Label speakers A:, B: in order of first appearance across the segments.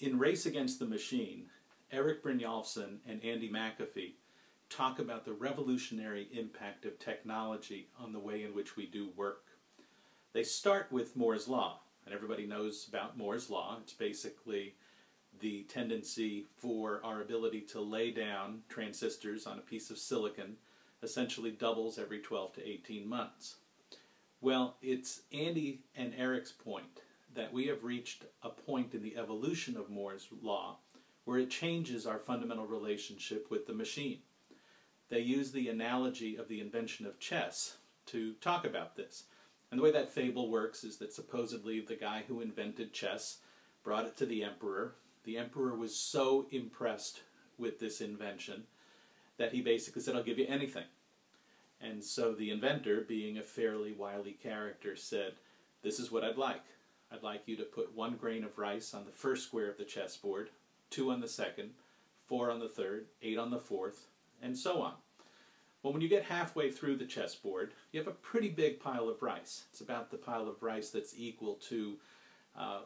A: In Race Against the Machine, Erik Brynjolfson and Andy McAfee talk about the revolutionary impact of technology on the way in which we do work. They start with Moore's Law, and everybody knows about Moore's Law. It's basically the tendency for our ability to lay down transistors on a piece of silicon essentially doubles every 12 to 18 months. Well, it's Andy and Erik's point that we have reached a point in the evolution of Moore's Law where it changes our fundamental relationship with the machine. They use the analogy of the invention of chess to talk about this. And the way that fable works is that supposedly the guy who invented chess brought it to the emperor. The emperor was so impressed with this invention that he basically said, "I'll give you anything." And so the inventor, being a fairly wily character, said, "This is what I'd like. I'd like you to put 1 grain of rice on the first square of the chessboard, 2 on the second, 4 on the third, 8 on the fourth, and so on." Well, when you get halfway through the chessboard, you have a pretty big pile of rice. It's about the pile of rice that's equal to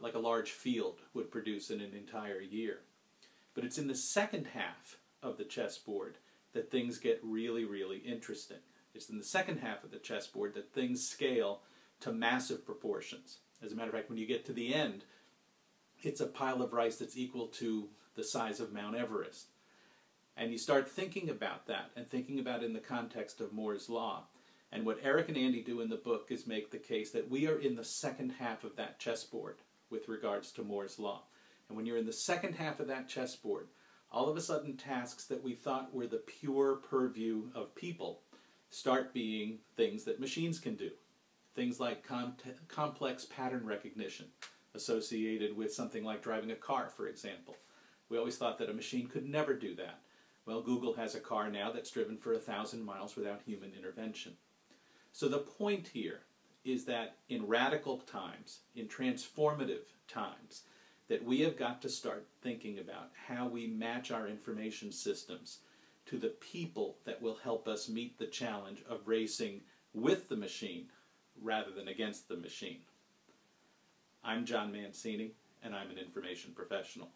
A: like a large field would produce in an entire year. But it's in the second half of the chessboard that things get really, really interesting. It's in the second half of the chessboard that things scale to massive proportions. As a matter of fact, when you get to the end, it's a pile of rice that's equal to the size of Mount Everest. And you start thinking about that and thinking about it in the context of Moore's Law. And what Erik and Andy do in the book is make the case that we are in the second half of that chessboard with regards to Moore's Law. And when you're in the second half of that chessboard, all of a sudden tasks that we thought were the pure purview of people start being things that machines can do. Things like complex pattern recognition associated with something like driving a car, for example. We always thought that a machine could never do that. Well, Google has a car now that's driven for 1,000 miles without human intervention. So the point here is that in radical times, in transformative times, that we have got to start thinking about how we match our information systems to the people that will help us meet the challenge of racing with the machine rather than against the machine. I'm John Mancini, and I'm an information professional.